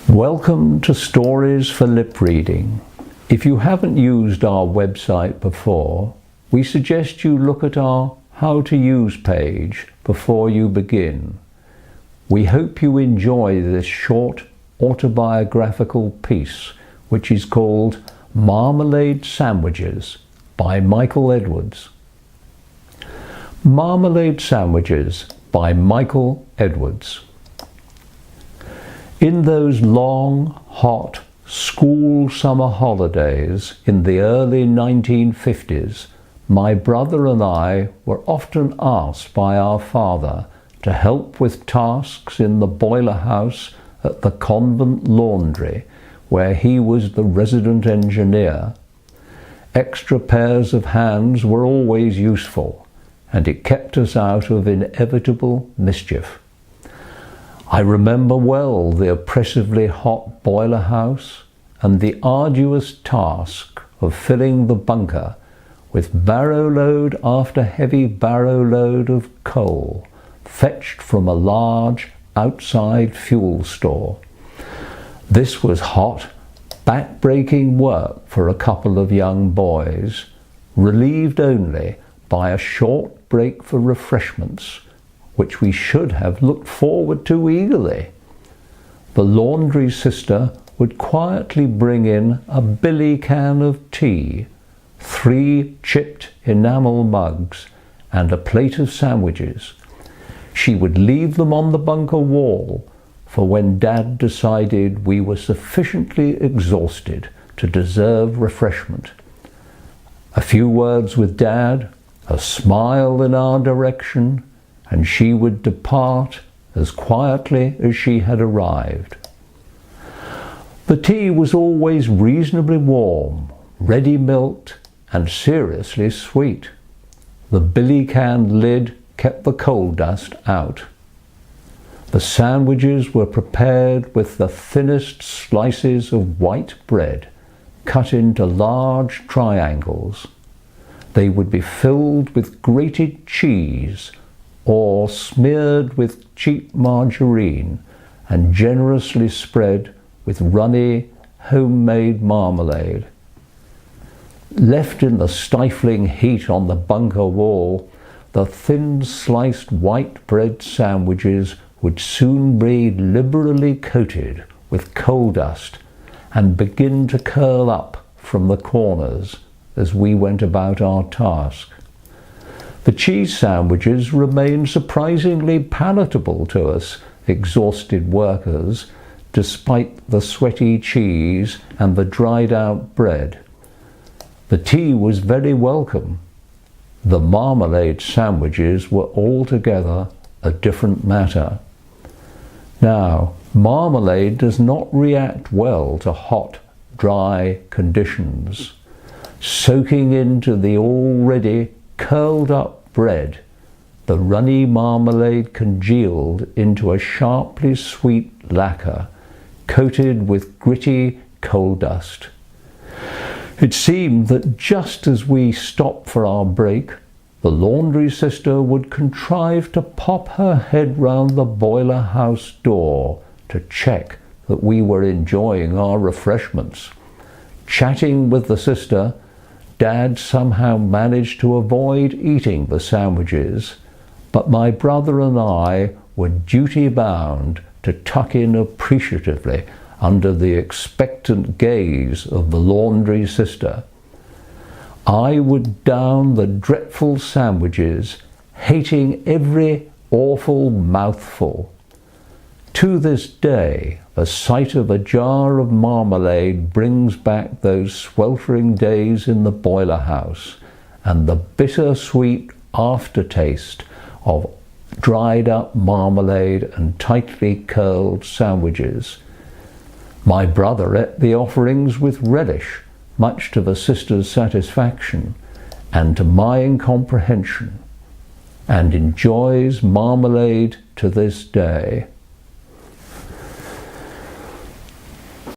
Welcome to Stories for Lip Reading. If you haven't used our website before, we suggest you look at our How to Use page before you begin. We hope you enjoy this short autobiographical piece, which is called Marmalade Sandwiches by Michael Edwards. Marmalade Sandwiches by Michael Edwards. In those long, hot school summer holidays in the early 1950s, my brother and I were often asked by our father to help with tasks in the boiler house at the convent laundry, where he was the resident engineer. Extra pairs of hands were always useful, and it kept us out of inevitable mischief. I remember well the oppressively hot boiler house and the arduous task of filling the bunker with barrow load after heavy barrow load of coal fetched from a large outside fuel store. This was hot, back-breaking work for a couple of young boys, relieved only by a short break for refreshments, which we should have looked forward to eagerly. The laundry sister would quietly bring in a billy can of tea, 3 chipped enamel mugs, and a plate of sandwiches. She would leave them on the bunker wall for when Dad decided we were sufficiently exhausted to deserve refreshment. A few words with Dad, a smile in our direction, and she would depart as quietly as she had arrived. The tea was always reasonably warm, ready milked, and seriously sweet. The billy can lid kept the coal dust out. The sandwiches were prepared with the thinnest slices of white bread, cut into large triangles. They would be filled with grated cheese or smeared with cheap margarine and generously spread with runny, homemade marmalade. Left in the stifling heat on the bunker wall, the thin sliced white bread sandwiches would soon be liberally coated with coal dust and begin to curl up from the corners as we went about our task. The cheese sandwiches remained surprisingly palatable to us exhausted workers, despite the sweaty cheese and the dried out bread. The tea was very welcome. The marmalade sandwiches were altogether a different matter. Now, marmalade does not react well to hot, dry conditions. Soaking into the already curled up bread, the runny marmalade congealed into a sharply sweet lacquer coated with gritty coal dust. It seemed that just as we stopped for our break, the laundry sister would contrive to pop her head round the boiler house door to check that we were enjoying our refreshments. Chatting with the sister, Dad somehow managed to avoid eating the sandwiches, but my brother and I were duty-bound to tuck in appreciatively under the expectant gaze of the laundry sister. I would down the dreadful sandwiches, hating every awful mouthful. To this day, the sight of a jar of marmalade brings back those sweltering days in the boiler house and the bittersweet aftertaste of dried up marmalade and tightly curled sandwiches. My brother ate the offerings with relish, much to the sister's satisfaction and to my incomprehension, and enjoys marmalade to this day.